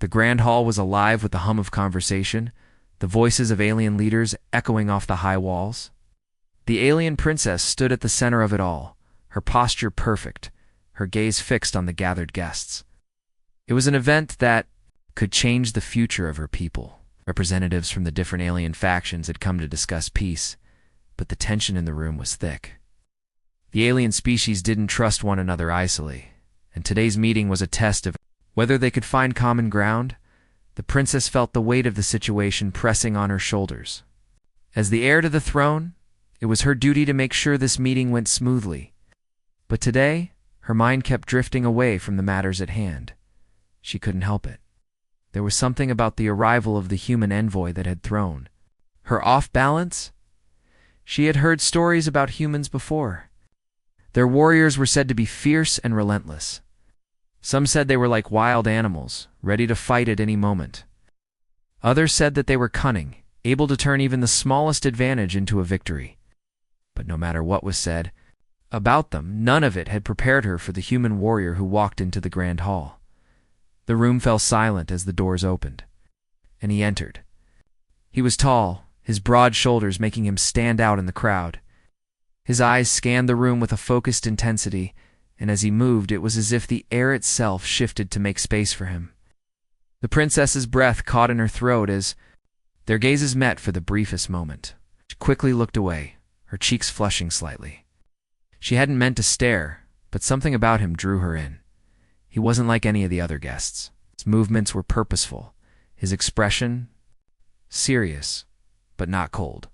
The grand hall was alive with the hum of conversation, the voices of alien leaders echoing off the high walls. The alien princess stood at the center of it all, her posture perfect, her gaze fixed on the gathered guests. It was an event that could change the future of her people. Representatives from the different alien factions had come to discuss peace, but the tension in the room was thick. The alien species didn't trust one another isolated, and today's meeting was a test of whether they could find common ground. The princess felt the weight of the situation pressing on her shoulders. As the heir to the throne, it was her duty to make sure this meeting went smoothly. But today, her mind kept drifting away from the matters at hand. She couldn't help it. There was something about the arrival of the human envoy that had thrown her off balance. She had heard stories about humans before. Their warriors were said to be fierce and relentless. Some said they were like wild animals, ready to fight at any moment. Others said that they were cunning, able to turn even the smallest advantage into a victory. But no matter what was said about them, none of it had prepared her for the human warrior who walked into the grand hall. The room fell silent as the doors opened, and he entered. He was tall, his broad shoulders making him stand out in the crowd. His eyes scanned the room with a focused intensity, and as he moved, it was as if the air itself shifted to make space for him. The princess's breath caught in her throat as their gazes met for the briefest moment. She quickly looked away, her cheeks flushing slightly. She hadn't meant to stare, but something about him drew her in. He wasn't like any of the other guests. His movements were purposeful, his expression serious, but not cold.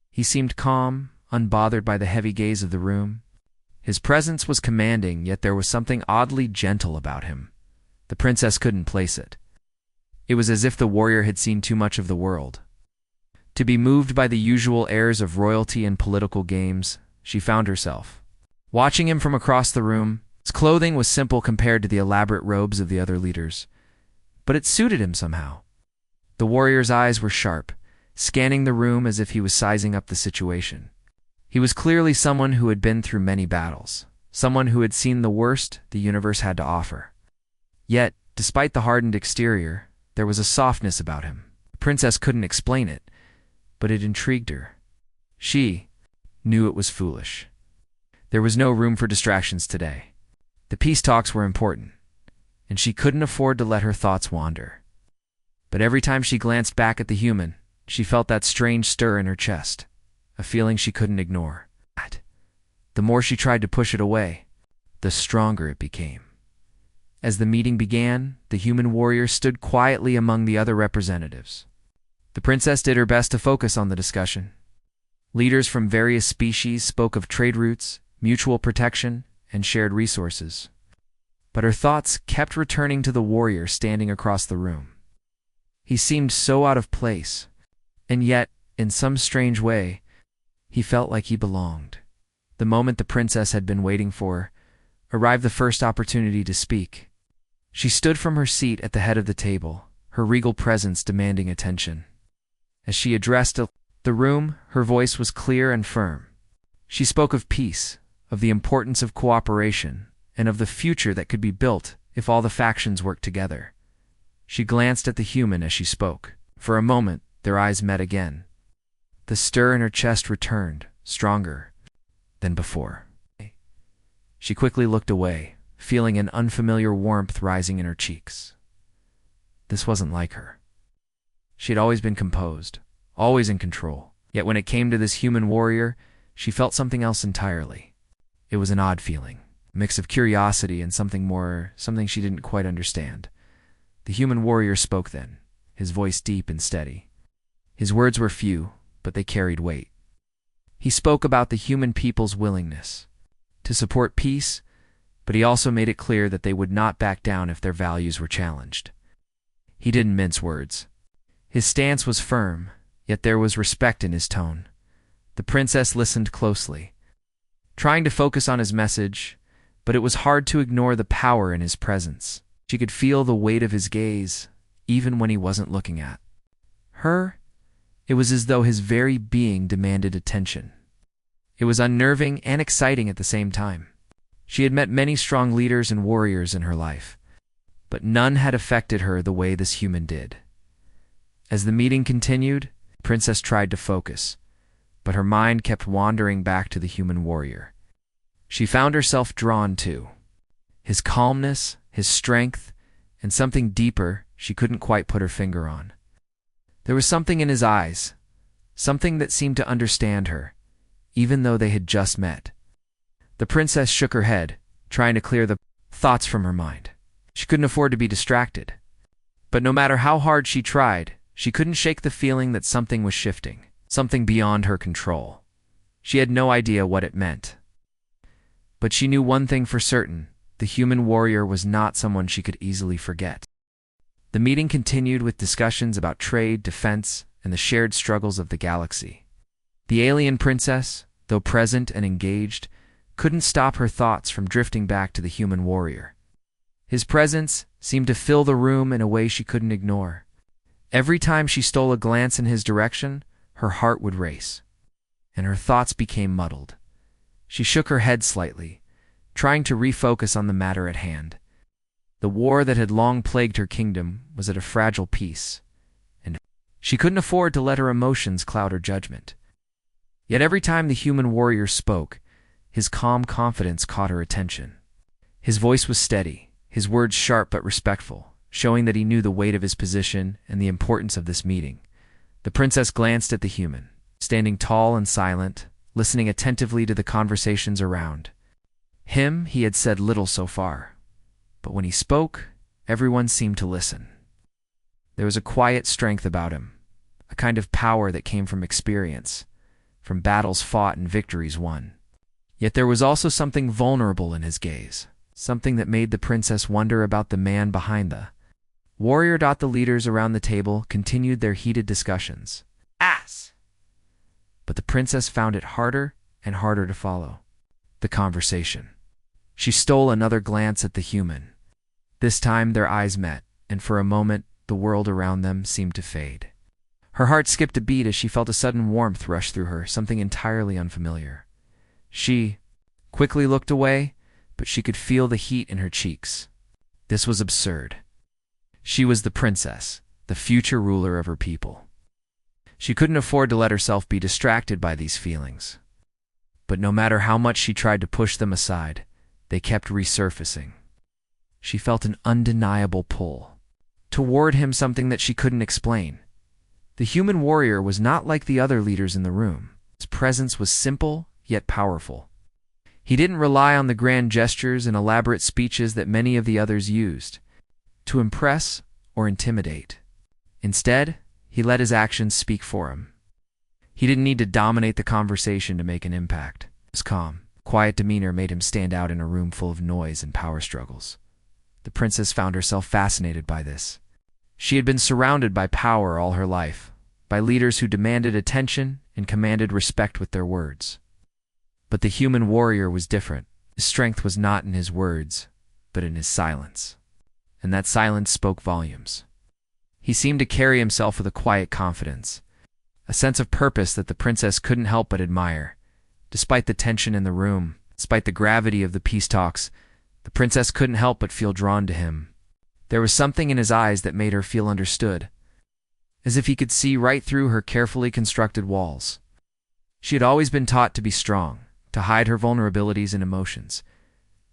He seemed calm, unbothered by the heavy gaze of the room. His presence was commanding, yet there was something oddly gentle about him. The princess couldn't place it. It was as if the warrior had seen too much of the world. To be moved by the usual airs of royalty and political games, she found herself watching him from across the room. His clothing was simple compared to the elaborate robes of the other leaders, but it suited him somehow. The warrior's eyes were sharp, scanning the room as if he was sizing up the situation. He was clearly someone who had been through many battles, someone who had seen the worst the universe had to offer. Yet, despite the hardened exterior, there was a softness about him. The princess couldn't explain it, but it intrigued her. She knew it was foolish. There was no room for distractions today. The peace talks were important, and she couldn't afford to let her thoughts wander. But every time she glanced back at the human, she felt that strange stir in her chest, a feeling she couldn't ignore. The more she tried to push it away, the stronger it became. As the meeting began, the human warrior stood quietly among the other representatives. The princess did her best to focus on the discussion. Leaders from various species spoke of trade routes, mutual protection, and shared resources. But her thoughts kept returning to the warrior standing across the room. He seemed so out of place, and yet, in some strange way, he felt like he belonged. The moment the princess had been waiting for arrived, the first opportunity to speak. She stood from her seat at the head of the table, her regal presence demanding attention. As she addressed the room, her voice was clear and firm. She spoke of peace, of the importance of cooperation, and of the future that could be built if all the factions worked together. She glanced at the human as she spoke. For a moment, their eyes met again. The stir in her chest returned, stronger than before. She quickly looked away, feeling an unfamiliar warmth rising in her cheeks. This wasn't like her. She had always been composed, always in control. Yet when it came to this human warrior, she felt something else entirely. It was an odd feeling, a mix of curiosity and something she didn't quite understand. The human warrior spoke then, his voice deep and steady. His words were few, but they carried weight. He spoke about the human people's willingness to support peace, but he also made it clear that they would not back down if their values were challenged. He didn't mince words. His stance was firm, yet there was respect in his tone. The princess listened closely, trying to focus on his message, but it was hard to ignore the power in his presence. She could feel the weight of his gaze, even when he wasn't looking at her. It was as though his very being demanded attention. It was unnerving and exciting at the same time. She had met many strong leaders and warriors in her life, but none had affected her the way this human did. As the meeting continued, the princess tried to focus, but her mind kept wandering back to the human warrior. She found herself drawn to his calmness, his strength, and something deeper she couldn't quite put her finger on. There was something in his eyes, something that seemed to understand her, even though they had just met. The princess shook her head, trying to clear the thoughts from her mind. She couldn't afford to be distracted. But no matter how hard she tried, she couldn't shake the feeling that something was shifting, something beyond her control. She had no idea what it meant. But she knew one thing for certain: the human warrior was not someone she could easily forget. The meeting continued with discussions about trade, defense, and the shared struggles of the galaxy. The alien princess, though present and engaged, couldn't stop her thoughts from drifting back to the human warrior. His presence seemed to fill the room in a way she couldn't ignore. Every time she stole a glance in his direction, her heart would race, and her thoughts became muddled. She shook her head slightly, trying to refocus on the matter at hand. The war that had long plagued her kingdom was at a fragile peace, and she couldn't afford to let her emotions cloud her judgment. Yet every time the human warrior spoke, his calm confidence caught her attention. His voice was steady, his words sharp but respectful, showing that he knew the weight of his position and the importance of this meeting. The princess glanced at the human, standing tall and silent, listening attentively to the conversations around. He had said little so far, but when he spoke, everyone seemed to listen. There was a quiet strength about him, a kind of power that came from experience, from battles fought and victories won. Yet there was also something vulnerable in his gaze, something that made the princess wonder about the man behind the warrior. The leaders around the table continued their heated discussions. Ass! But the princess found it harder and harder to follow the conversation. She stole another glance at the human. This time their eyes met, and for a moment the world around them seemed to fade. Her heart skipped a beat as she felt a sudden warmth rush through her, something entirely unfamiliar. She quickly looked away, but she could feel the heat in her cheeks. This was absurd. She was the princess, the future ruler of her people. She couldn't afford to let herself be distracted by these feelings. But no matter how much she tried to push them aside, they kept resurfacing. She felt an undeniable pull toward him, something that she couldn't explain. The human warrior was not like the other leaders in the room. His presence was simple yet powerful. He didn't rely on the grand gestures and elaborate speeches that many of the others used to impress or intimidate. Instead, he let his actions speak for him. He didn't need to dominate the conversation to make an impact. His calm, quiet demeanor made him stand out in a room full of noise and power struggles. The princess found herself fascinated by this. She had been surrounded by power all her life, by leaders who demanded attention and commanded respect with their words. But the human warrior was different. His strength was not in his words, but in his silence. And that silence spoke volumes. He seemed to carry himself with a quiet confidence, a sense of purpose that the princess couldn't help but admire. Despite the tension in the room, despite the gravity of the peace talks, the princess couldn't help but feel drawn to him. There was something in his eyes that made her feel understood, as if he could see right through her carefully constructed walls. She had always been taught to be strong, to hide her vulnerabilities and emotions.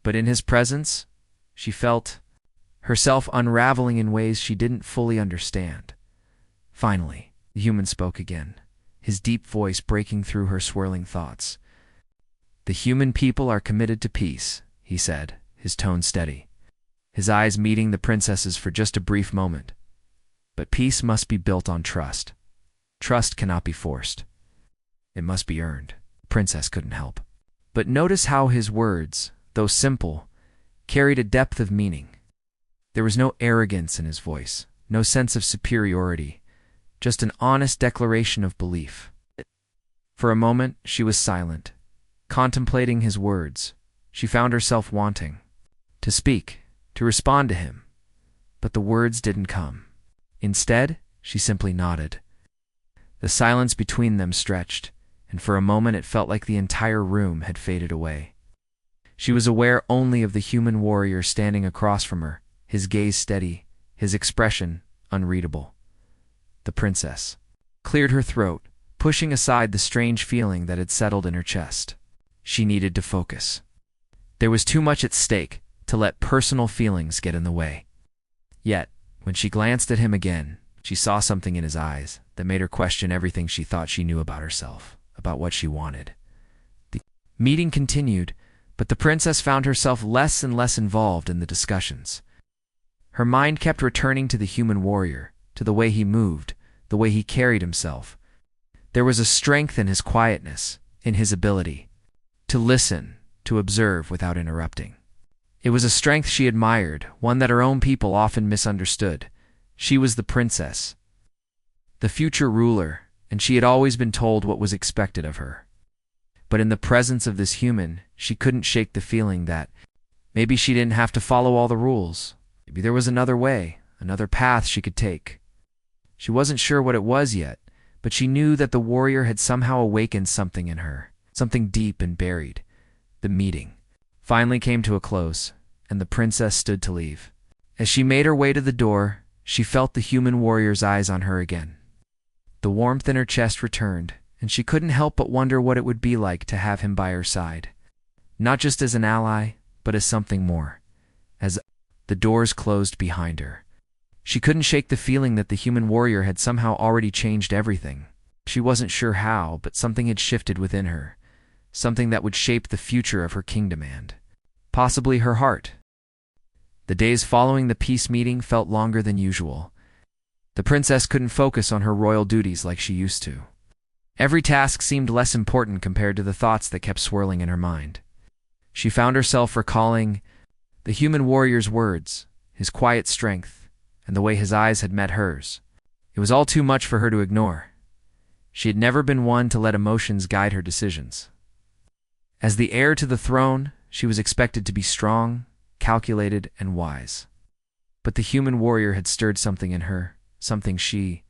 But in his presence, she felt herself unraveling in ways she didn't fully understand. Finally, the human spoke again, his deep voice breaking through her swirling thoughts. "The human people are committed to peace," he said, his tone steady, his eyes meeting the princess's for just a brief moment. "But peace must be built on trust. Trust cannot be forced. It must be earned." The princess couldn't help but notice how his words, though simple, carried a depth of meaning. There was no arrogance in his voice, no sense of superiority, just an honest declaration of belief. For a moment, she was silent, contemplating his words. She found herself wanting to speak, to respond to him, but the words didn't come. Instead, she simply nodded. The silence between them stretched, and for a moment it felt like the entire room had faded away. She was aware only of the human warrior standing across from her, his gaze steady, his expression unreadable. The princess cleared her throat, pushing aside the strange feeling that had settled in her chest. She needed to focus. There was too much at stake to let personal feelings get in the way. Yet, when she glanced at him again, she saw something in his eyes that made her question everything she thought she knew about herself, about what she wanted. The meeting continued, but the princess found herself less and less involved in the discussions. Her mind kept returning to the human warrior, to the way he moved, the way he carried himself. There was a strength in his quietness, in his ability to listen, to observe without interrupting. It was a strength she admired, one that her own people often misunderstood. She was the princess, the future ruler, and she had always been told what was expected of her. But in the presence of this human, she couldn't shake the feeling that maybe she didn't have to follow all the rules. Maybe there was another way, another path she could take. She wasn't sure what it was yet, but she knew that the warrior had somehow awakened something in her, something deep and buried. The meeting finally came to a close, and the princess stood to leave. As she made her way to the door, she felt the human warrior's eyes on her again. The warmth in her chest returned, and she couldn't help but wonder what it would be like to have him by her side. Not just as an ally, but as something more. As the doors closed behind her, she couldn't shake the feeling that the human warrior had somehow already changed everything. She wasn't sure how, but something had shifted within her, something that would shape the future of her kingdom and possibly her heart. The days following the peace meeting felt longer than usual. The princess couldn't focus on her royal duties like she used to. Every task seemed less important compared to the thoughts that kept swirling in her mind. She found herself recalling the human warrior's words, his quiet strength, and the way his eyes had met hers. It was all too much for her to ignore. She had never been one to let emotions guide her decisions. As the heir to the throne, she was expected to be strong, calculated, and wise. But the human warrior had stirred something in her, something she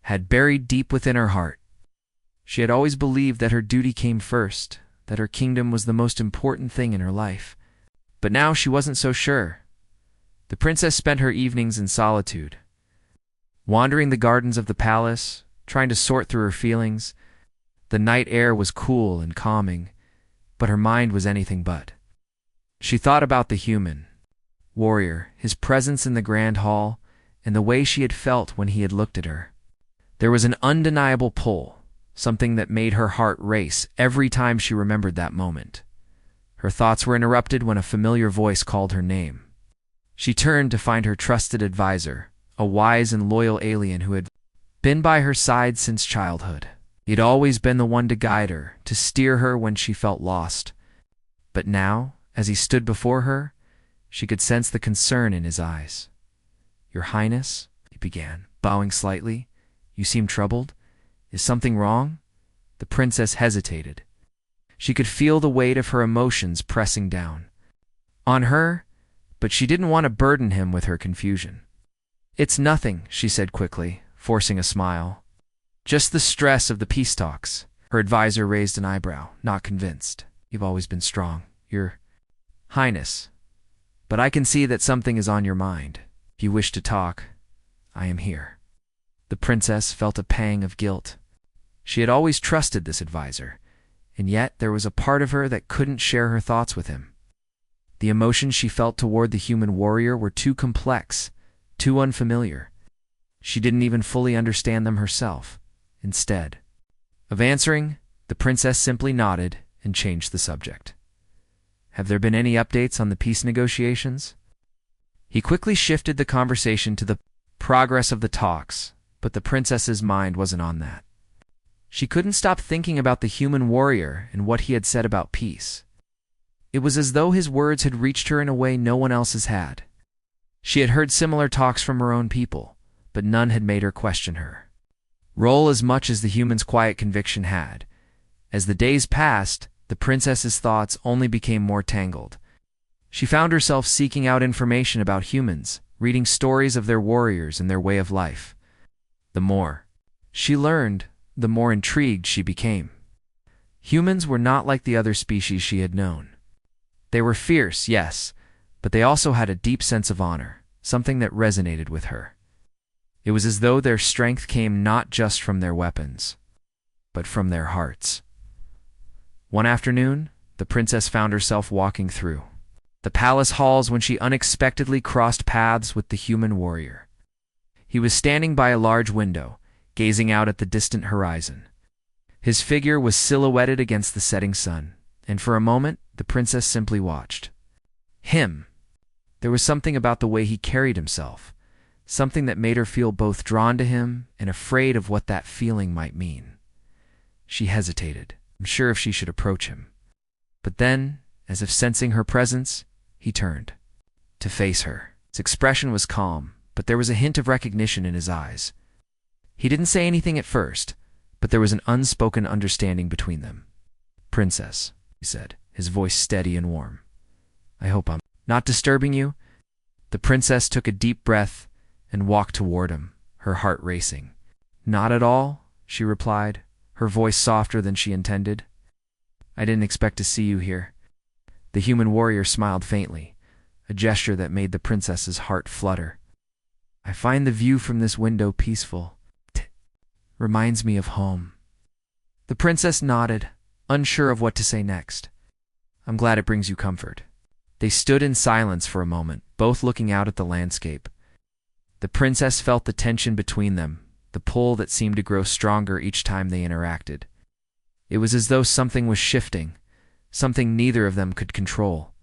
had buried deep within her heart. She had always believed that her duty came first, that her kingdom was the most important thing in her life. But now she wasn't so sure. The princess spent her evenings in solitude, wandering the gardens of the palace, trying to sort through her feelings. The night air was cool and calming, but her mind was anything but. She thought about the human warrior, his presence in the grand hall, and the way she had felt when he had looked at her. There was an undeniable pull, something that made her heart race every time she remembered that moment. Her thoughts were interrupted when a familiar voice called her name. She turned to find her trusted advisor, a wise and loyal alien who had been by her side since childhood. He'd always been the one to guide her, to steer her when she felt lost. But now, as he stood before her, she could sense the concern in his eyes. "Your Highness," he began, bowing slightly, "you seem troubled. Is something wrong?" The princess hesitated. She could feel the weight of her emotions pressing down on her, but she didn't want to burden him with her confusion. "It's nothing," she said quickly, forcing a smile. "Just the stress of the peace talks." Her advisor raised an eyebrow, not convinced. "You've always been strong, Your Highness. But I can see that something is on your mind. If you wish to talk, I am here." The princess felt a pang of guilt. She had always trusted this advisor, and yet there was a part of her that couldn't share her thoughts with him. The emotions she felt toward the human warrior were too complex, too unfamiliar. She didn't even fully understand them herself. Instead of answering, the princess simply nodded and changed the subject. "Have there been any updates on the peace negotiations?" He quickly shifted the conversation to the progress of the talks, but the princess's mind wasn't on that. She couldn't stop thinking about the human warrior and what he had said about peace. It was as though his words had reached her in a way no one else has had. She had heard similar talks from her own people, but none had made her question her role as much as the human's quiet conviction had. As the days passed, the princess's thoughts only became more tangled. She found herself seeking out information about humans, reading stories of their warriors and their way of life. The more she learned, the more intrigued she became. Humans were not like the other species she had known. They were fierce, yes, but they also had a deep sense of honor. something that resonated with her. It was as though their strength came not just from their weapons, but from their hearts. One afternoon, the princess found herself walking through the palace halls when she unexpectedly crossed paths with the human warrior. He was standing by a large window, gazing out at the distant horizon. His figure was silhouetted against the setting sun, and for a moment, the princess simply watched him. There was something about the way he carried himself, something that made her feel both drawn to him and afraid of what that feeling might mean. She hesitated, unsure if she should approach him. But then, as if sensing her presence, he turned to face her. His expression was calm, but there was a hint of recognition in his eyes. He didn't say anything at first, but there was an unspoken understanding between them. "Princess," he said, his voice steady and warm. "I hope I'm not disturbing you?" The princess took a deep breath and walked toward him, her heart racing. "Not at all," she replied, her voice softer than she intended. "I didn't expect to see you here." The human warrior smiled faintly, a gesture that made the princess's heart flutter. "I find the view from this window peaceful. Reminds me of home." The princess nodded, unsure of what to say next. "I'm glad it brings you comfort." They stood in silence for a moment, both looking out at the landscape. The princess felt the tension between them, the pull that seemed to grow stronger each time they interacted. It was as though something was shifting, something neither of them could control.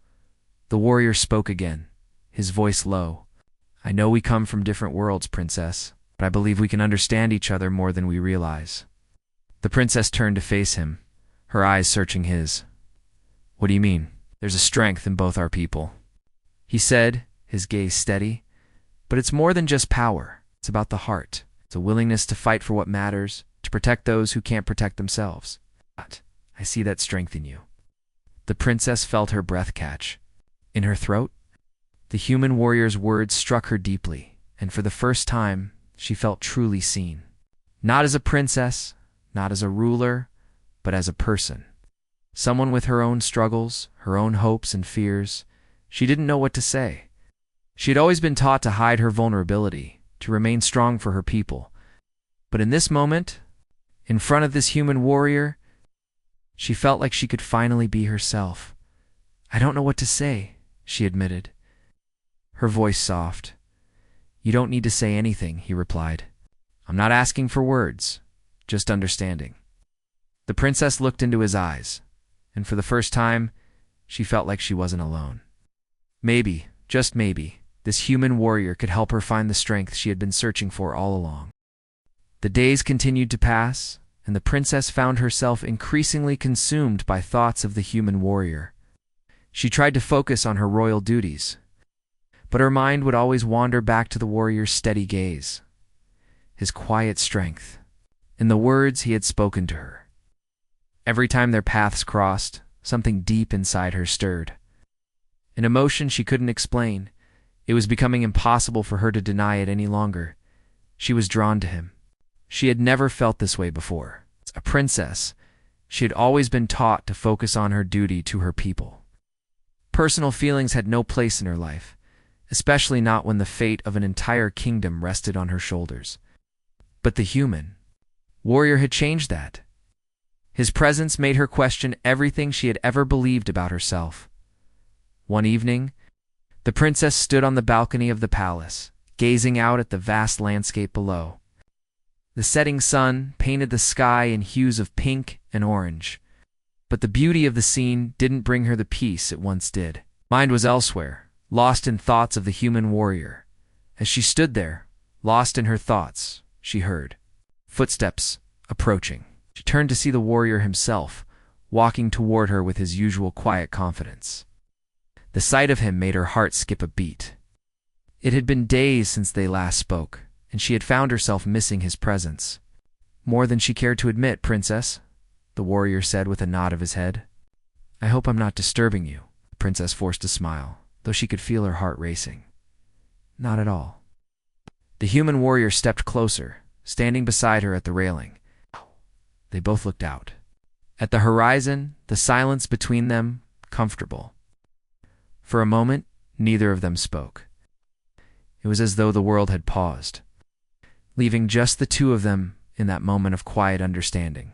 The warrior spoke again, his voice low. "I know we come from different worlds, princess, but I believe we can understand each other more than we realize." The princess turned to face him, her eyes searching his. "What do you mean?" "There's a strength in both our people," he said, his gaze steady. "But it's more than just power. It's about the heart. It's a willingness to fight for what matters, to protect those who can't protect themselves. I see that strength in you." The princess felt her breath catch. In her throat, the human warrior's words struck her deeply, and for the first time, she felt truly seen. Not as a princess, not as a ruler, but as a person. Someone with her own struggles, her own hopes and fears. She didn't know what to say. She had always been taught to hide her vulnerability, to remain strong for her people. But in this moment, in front of this human warrior, she felt like she could finally be herself. "I don't know what to say," she admitted, her voice soft. "You don't need to say anything," he replied. "I'm not asking for words, just understanding." The princess looked into his eyes, and for the first time, she felt like she wasn't alone. Maybe, just maybe, this human warrior could help her find the strength she had been searching for all along. The days continued to pass, and the princess found herself increasingly consumed by thoughts of the human warrior. She tried to focus on her royal duties, but her mind would always wander back to the warrior's steady gaze, his quiet strength, and the words he had spoken to her. Every time their paths crossed, something deep inside her stirred. An emotion she couldn't explain. It was becoming impossible for her to deny it any longer. She was drawn to him. She had never felt this way before. As a princess, she had always been taught to focus on her duty to her people. Personal feelings had no place in her life, especially not when the fate of an entire kingdom rested on her shoulders. But the human warrior had changed that. His presence made her question everything she had ever believed about herself. One evening, the princess stood on the balcony of the palace, gazing out at the vast landscape below. The setting sun painted the sky in hues of pink and orange, but the beauty of the scene didn't bring her the peace it once did. Mind was elsewhere, lost in thoughts of the human warrior. As she stood there, lost in her thoughts, she heard footsteps approaching. She turned to see the warrior himself, walking toward her with his usual quiet confidence. The sight of him made her heart skip a beat. It had been days since they last spoke, and she had found herself missing his presence. "More than she cared to admit, princess," the warrior said with a nod of his head. "I hope I'm not disturbing you." The princess forced a smile, though she could feel her heart racing. "Not at all." The human warrior stepped closer, standing beside her at the railing. They both looked out. At the horizon, the silence between them, comfortable. For a moment, neither of them spoke. It was as though the world had paused, leaving just the two of them in that moment of quiet understanding.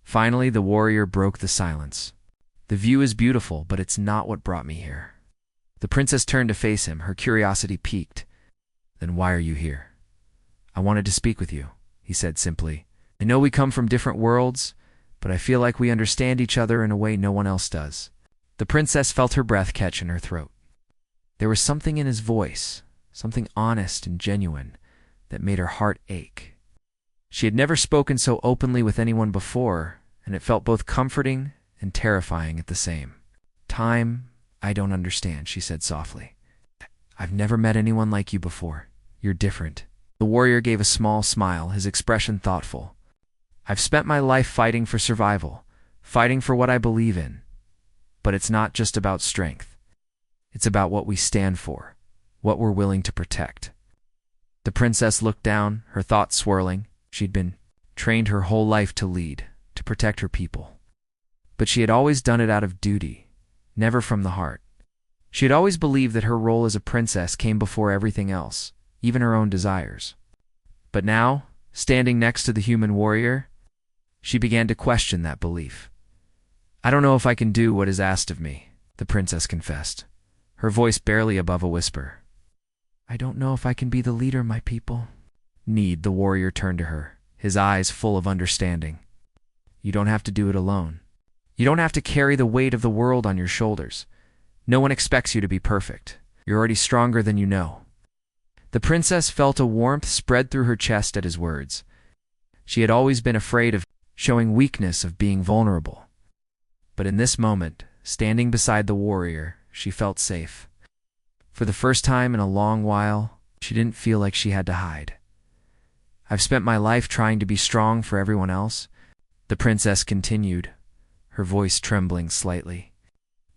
Finally, the warrior broke the silence. "The view is beautiful, but it's not what brought me here." The princess turned to face him, her curiosity piqued. "Then why are you here?" "I wanted to speak with you," he said simply. "I know we come from different worlds, but I feel like we understand each other in a way no one else does." The princess felt her breath catch in her throat. There was something in his voice, something honest and genuine, that made her heart ache. She had never spoken so openly with anyone before, and it felt both comforting and terrifying at the same time. "I don't understand," she said softly. "I've never met anyone like you before. You're different." The warrior gave a small smile, his expression thoughtful. "I've spent my life fighting for survival, fighting for what I believe in. But it's not just about strength. It's about what we stand for, what we're willing to protect." The princess looked down, her thoughts swirling. She'd been trained her whole life to lead, to protect her people. But she had always done it out of duty, never from the heart. She had always believed that her role as a princess came before everything else, even her own desires. But now, standing next to the human warrior, she began to question that belief. "I don't know if I can do what is asked of me," the princess confessed, her voice barely above a whisper. "I don't know if I can be the leader my people need." The warrior turned to her, his eyes full of understanding. "You don't have to do it alone. You don't have to carry the weight of the world on your shoulders. No one expects you to be perfect. You're already stronger than you know." The princess felt a warmth spread through her chest at his words. She had always been afraid of showing weakness, of being vulnerable. But in this moment, standing beside the warrior, she felt safe. For the first time in a long while, she didn't feel like she had to hide. "I've spent my life trying to be strong for everyone else," the princess continued, her voice trembling slightly.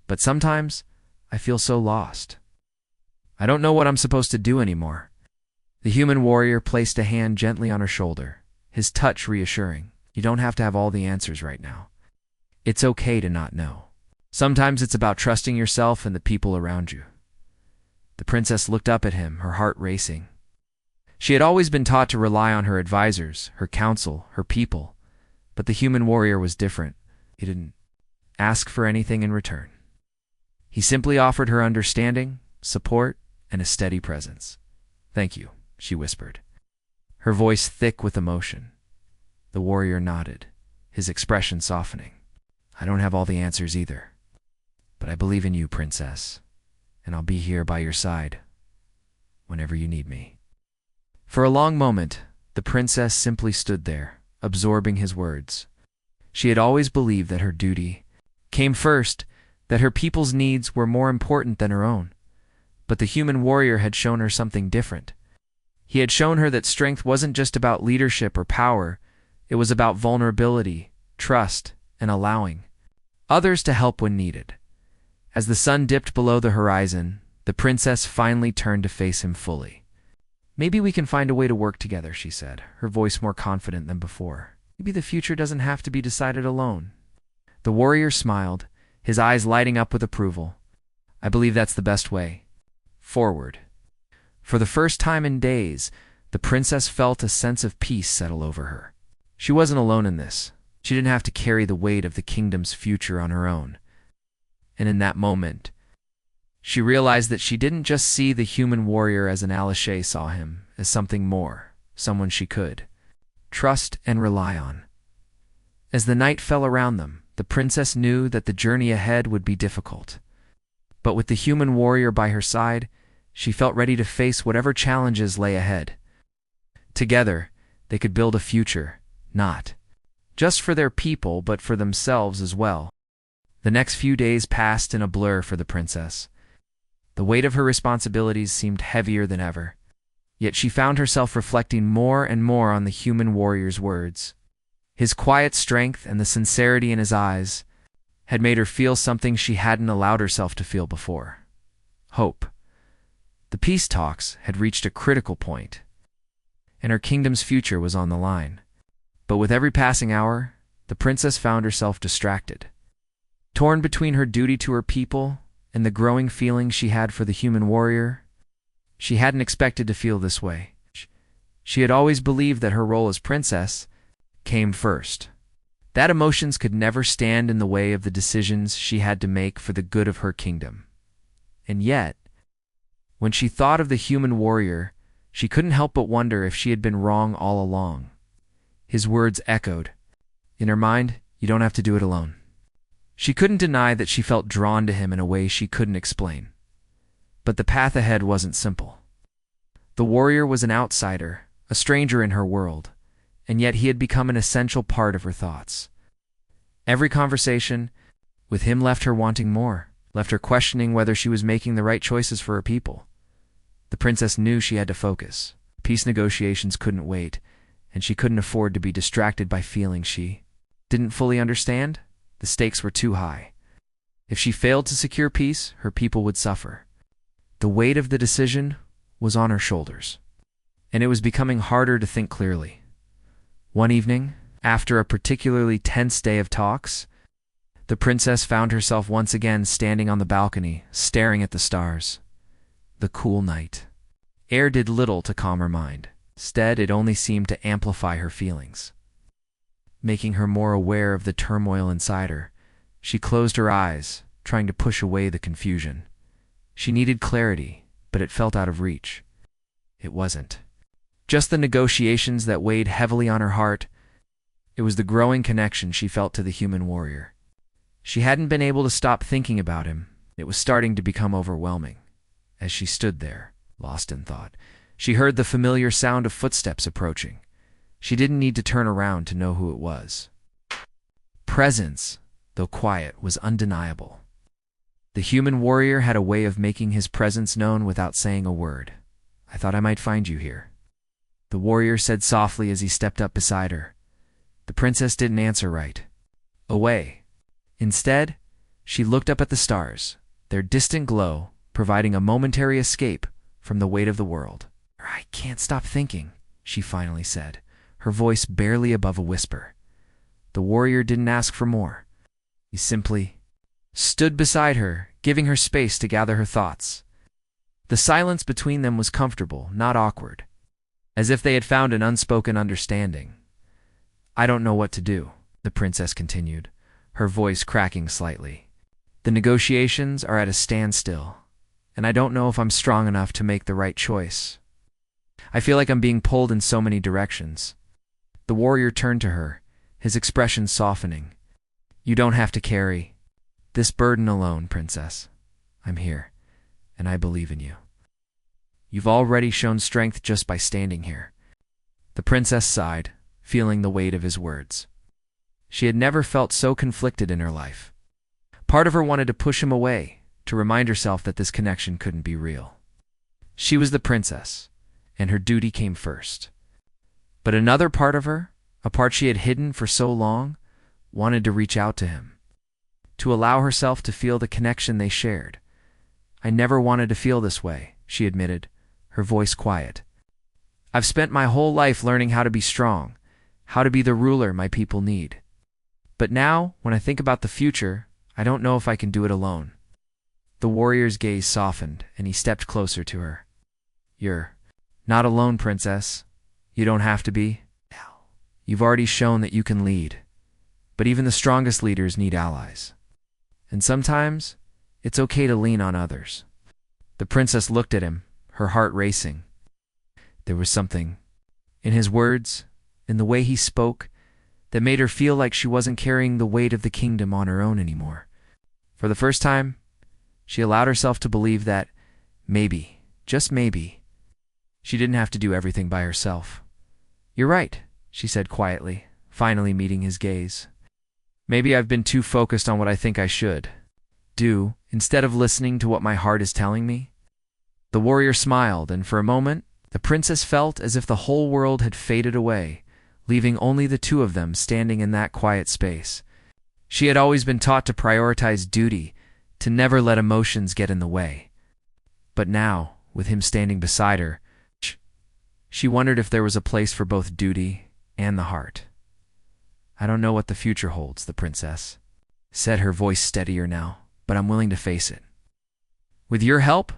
"But sometimes I feel so lost. I don't know what I'm supposed to do anymore." The human warrior placed a hand gently on her shoulder, his touch reassuring. "You don't have to have all the answers right now. It's okay to not know. Sometimes it's about trusting yourself and the people around you." The princess looked up at him, her heart racing. She had always been taught to rely on her advisors, her counsel, her people, but the human warrior was different. He didn't ask for anything in return. He simply offered her understanding, support, and a steady presence. "Thank you," she whispered, her voice thick with emotion. The warrior nodded, his expression softening. "I don't have all the answers either, but I believe in you, princess, and I'll be here by your side whenever you need me." For a long moment, the princess simply stood there, absorbing his words. She had always believed that her duty came first, that her people's needs were more important than her own. But the human warrior had shown her something different. He had shown her that strength wasn't just about leadership or power. It was about vulnerability, trust, and allowing others to help when needed. As the sun dipped below the horizon, the princess finally turned to face him fully. "Maybe we can find a way to work together," she said, her voice more confident than before. "Maybe the future doesn't have to be decided alone." The warrior smiled, his eyes lighting up with approval. "I believe that's the best way forward." For the first time in days, the princess felt a sense of peace settle over her. She wasn't alone in this. She didn't have to carry the weight of the kingdom's future on her own. And in that moment, she realized that she didn't just see the human warrior as an ally, she saw him as something more, someone she could trust and rely on. As the night fell around them, the princess knew that the journey ahead would be difficult. But with the human warrior by her side, she felt ready to face whatever challenges lay ahead. Together, they could build a future, not just for their people, but for themselves as well. The next few days passed in a blur for the princess. The weight of her responsibilities seemed heavier than ever. Yet she found herself reflecting more and more on the human warrior's words. His quiet strength and the sincerity in his eyes had made her feel something she hadn't allowed herself to feel before: hope. The peace talks had reached a critical point, and her kingdom's future was on the line. But with every passing hour, the princess found herself distracted. Torn between her duty to her people and the growing feeling she had for the human warrior, She hadn't expected to feel this way. She had always believed that her role as princess came first, that emotions could never stand in the way of the decisions she had to make for the good of her kingdom. And yet, when she thought of the human warrior, she couldn't help but wonder if she had been wrong all along. His words echoed. In her mind, you don't have to do it alone. She couldn't deny that she felt drawn to him in a way she couldn't explain. But the path ahead wasn't simple. The warrior was an outsider, a stranger in her world, and yet he had become an essential part of her thoughts. Every conversation with him left her wanting more, left her questioning whether she was making the right choices for her people. The princess knew she had to focus. Peace negotiations couldn't wait, and she couldn't afford to be distracted by feelings she didn't fully understand. The stakes were too high. If she failed to secure peace, her people would suffer. The weight of the decision was on her shoulders, and it was becoming harder to think clearly. One evening, after a particularly tense day of talks, the princess found herself once again standing on the balcony, staring at the stars. The cool night air did little to calm her mind. Instead, it only seemed to amplify her feelings. Making her more aware of the turmoil inside her, she closed her eyes, trying to push away the confusion. She needed clarity, but it felt out of reach. It wasn't just the negotiations that weighed heavily on her heart. It was the growing connection she felt to the human warrior. She hadn't been able to stop thinking about him. It was starting to become overwhelming. As she stood there, lost in thought, she heard the familiar sound of footsteps approaching. She didn't need to turn around to know who it was. Presence, though quiet, was undeniable. The human warrior had a way of making his presence known without saying a word. I thought I might find you here, the warrior said softly as he stepped up beside her. The princess didn't answer right away. Instead, she looked up at the stars, their distant glow providing a momentary escape from the weight of the world. I can't stop thinking, she finally said, her voice barely above a whisper. The warrior didn't ask for more. He simply stood beside her, giving her space to gather her thoughts. The silence between them was comfortable, not awkward, as if they had found an unspoken understanding. I don't know what to do, the princess continued, her voice cracking slightly. The negotiations are at a standstill, and I don't know if I'm strong enough to make the right choice. I feel like I'm being pulled in so many directions. The warrior turned to her, his expression softening. You don't have to carry this burden alone, princess. I'm here, and I believe in you. You've already shown strength just by standing here. The princess sighed, feeling the weight of his words. She had never felt so conflicted in her life. Part of her wanted to push him away, to remind herself that this connection couldn't be real. She was the princess, and her duty came first. But another part of her, a part she had hidden for so long, wanted to reach out to him, to allow herself to feel the connection they shared. I never wanted to feel this way, she admitted, her voice quiet. I've spent my whole life learning how to be strong, how to be the ruler my people need. But now, when I think about the future, I don't know if I can do it alone. The warrior's gaze softened, and he stepped closer to her. You're not alone, princess. You don't have to be. You've already shown that you can lead. But even the strongest leaders need allies. And sometimes, it's okay to lean on others. The princess looked at him, her heart racing. There was something in his words, in the way he spoke, that made her feel like she wasn't carrying the weight of the kingdom on her own anymore. For the first time, she allowed herself to believe that maybe, just maybe, she didn't have to do everything by herself. You're right, she said quietly, finally meeting his gaze. Maybe I've been too focused on what I think I should do, instead of listening to what my heart is telling me. The warrior smiled, and for a moment, the princess felt as if the whole world had faded away, leaving only the two of them standing in that quiet space. She had always been taught to prioritize duty, to never let emotions get in the way. But now, with him standing beside her, she wondered if there was a place for both duty and the heart. I don't know what the future holds, the princess said, her voice steadier now, but I'm willing to face it. With your help?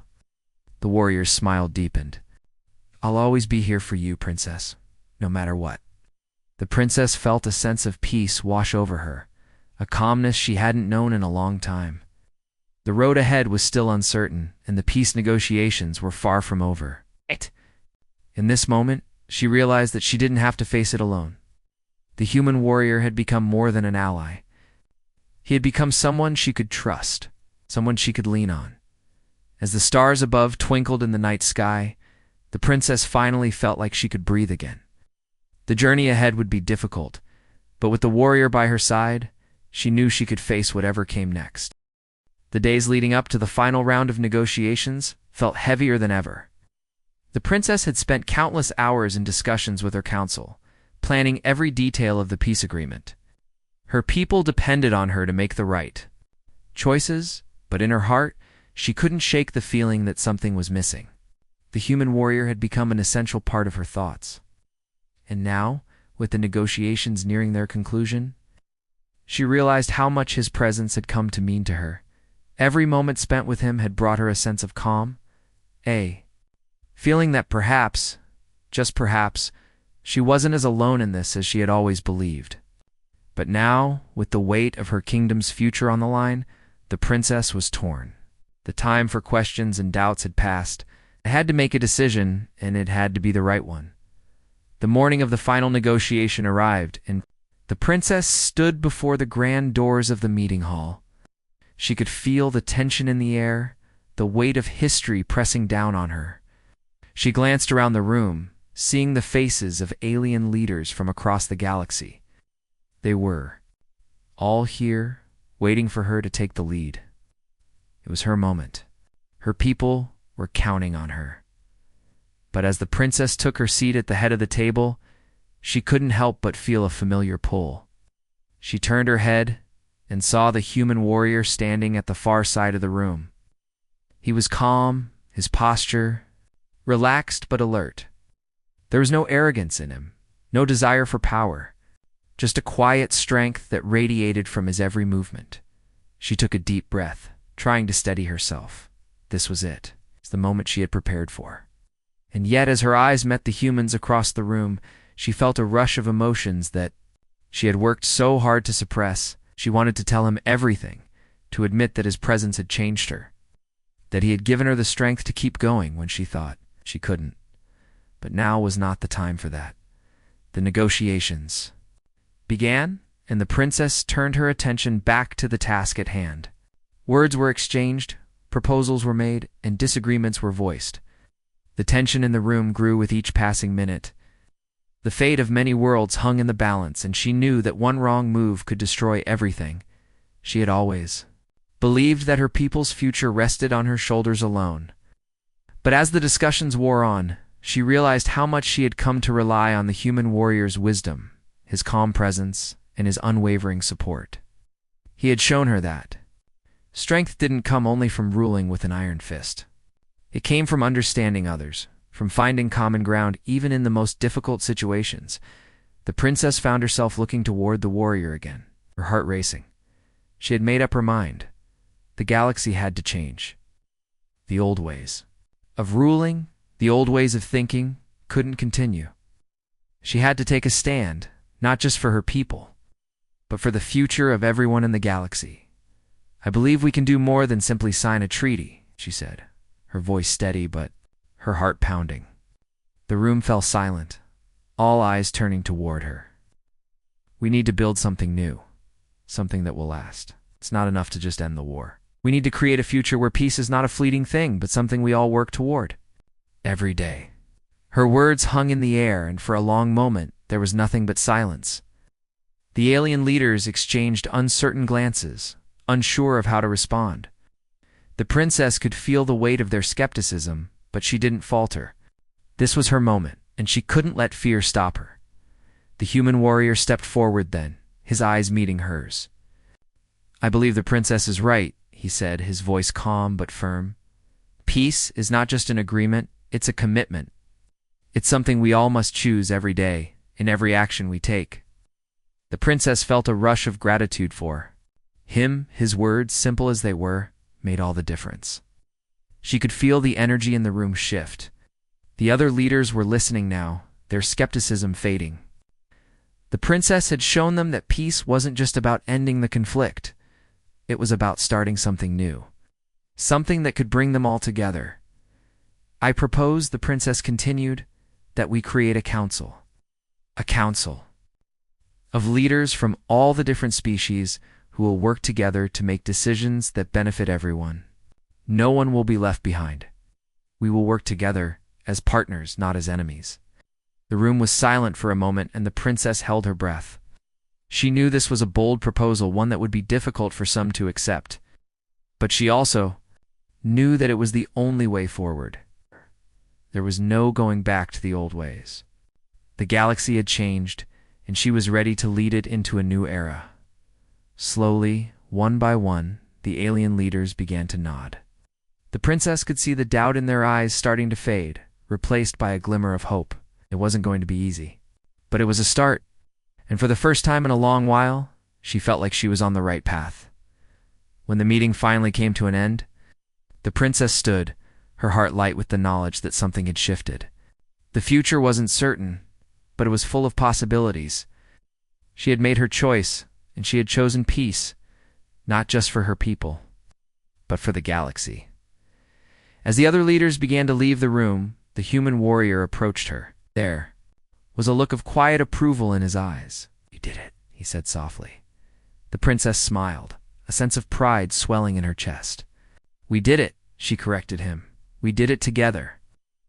The warrior's smile deepened. "I'll always be here for you, princess, no matter what." The princess felt a sense of peace wash over her, a calmness she hadn't known in a long time. The road ahead was still uncertain, and the peace negotiations were far from over. In this moment, she realized that she didn't have to face it alone. The human warrior had become more than an ally. He had become someone she could trust, someone she could lean on. As the stars above twinkled in the night sky, the princess finally felt like she could breathe again. The journey ahead would be difficult, but with the warrior by her side, she knew she could face whatever came next. The days leading up to the final round of negotiations felt heavier than ever. The princess had spent countless hours in discussions with her council, planning every detail of the peace agreement. Her people depended on her to make the right choices, but in her heart, she couldn't shake the feeling that something was missing. The human warrior had become an essential part of her thoughts. And now, with the negotiations nearing their conclusion, she realized how much his presence had come to mean to her. Every moment spent with him had brought her a sense of calm, a feeling that perhaps, just perhaps, she wasn't as alone in this as she had always believed. But now, with the weight of her kingdom's future on the line, the princess was torn. The time for questions and doubts had passed. It had to make a decision, and it had to be the right one. The morning of the final negotiation arrived, and the princess stood before the grand doors of the meeting hall. She could feel the tension in the air, the weight of history pressing down on her. She glanced around the room, seeing the faces of alien leaders from across the galaxy. They were all here, waiting for her to take the lead. It was her moment. Her people were counting on her. But as the princess took her seat at the head of the table, she couldn't help but feel a familiar pull. She turned her head and saw the human warrior standing at the far side of the room. He was calm, his posture relaxed but alert. There was no arrogance in him, no desire for power, just a quiet strength that radiated from his every movement. She took a deep breath, trying to steady herself. This was it. It's the moment she had prepared for. And yet, as her eyes met the humans across the room, she felt a rush of emotions that she had worked so hard to suppress. She wanted to tell him everything, to admit that his presence had changed her, that he had given her the strength to keep going when she thought she couldn't. But now was not the time for that. The negotiations began, and the princess turned her attention back to the task at hand. Words were exchanged, proposals were made, and disagreements were voiced. The tension in the room grew with each passing minute. The fate of many worlds hung in the balance, and she knew that one wrong move could destroy everything. She had always believed that her people's future rested on her shoulders alone. But as the discussions wore on, she realized how much she had come to rely on the human warrior's wisdom, his calm presence, and his unwavering support. He had shown her that strength didn't come only from ruling with an iron fist. It came from understanding others, from finding common ground even in the most difficult situations. The princess found herself looking toward the warrior again, her heart racing. She had made up her mind. The galaxy had to change. The old ways of ruling, the old ways of thinking, couldn't continue. She had to take a stand, not just for her people, but for the future of everyone in the galaxy. "I believe we can do more than simply sign a treaty," she said, her voice steady but her heart pounding. The room fell silent, all eyes turning toward her. "We need to build something new, something that will last. It's not enough to just end the war. We need to create a future where peace is not a fleeting thing, but something we all work toward. Every day." Her words hung in the air, and for a long moment there was nothing but silence. The alien leaders exchanged uncertain glances, unsure of how to respond. The princess could feel the weight of their skepticism, but she didn't falter. This was her moment, and she couldn't let fear stop her. The human warrior stepped forward then, his eyes meeting hers. "I believe the princess is right," he said, his voice calm but firm. "Peace is not just an agreement, it's a commitment. It's something we all must choose every day, in every action we take." The princess felt a rush of gratitude for him. His words, simple as they were, made all the difference. She could feel the energy in the room shift. The other leaders were listening now, their skepticism fading. The princess had shown them that peace wasn't just about ending the conflict. It was about starting something new. Something that could bring them all together. I propose, the princess continued, that we create a council. A council of leaders from all the different species who will work together to make decisions that benefit everyone. No one will be left behind. We will work together as partners, not as enemies. The room was silent for a moment, and the princess held her breath. She knew this was a bold proposal, one that would be difficult for some to accept. But she also knew that it was the only way forward. There was no going back to the old ways. The galaxy had changed, and she was ready to lead it into a new era. Slowly, one by one, the alien leaders began to nod. The princess could see the doubt in their eyes starting to fade, replaced by a glimmer of hope. It wasn't going to be easy. But it was a start, and for the first time in a long while, she felt like she was on the right path. When the meeting finally came to an end, the princess stood, her heart light with the knowledge that something had shifted. The future wasn't certain, but it was full of possibilities. She had made her choice, and she had chosen peace, not just for her people, but for the galaxy. As the other leaders began to leave the room, the human warrior approached her. There was a look of quiet approval in his eyes. "You did it," he said softly. The princess smiled, a sense of pride swelling in her chest. "We did it," she corrected him. "We did it together."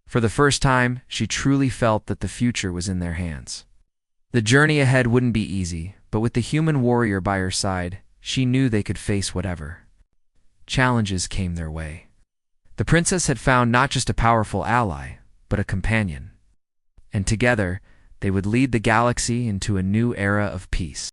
For the first time, she truly felt that the future was in their hands. The journey ahead wouldn't be easy, but with the human warrior by her side, she knew they could face whatever. Challenges came their way. The princess had found not just a powerful ally, but a companion. And together, they would lead the galaxy into a new era of peace.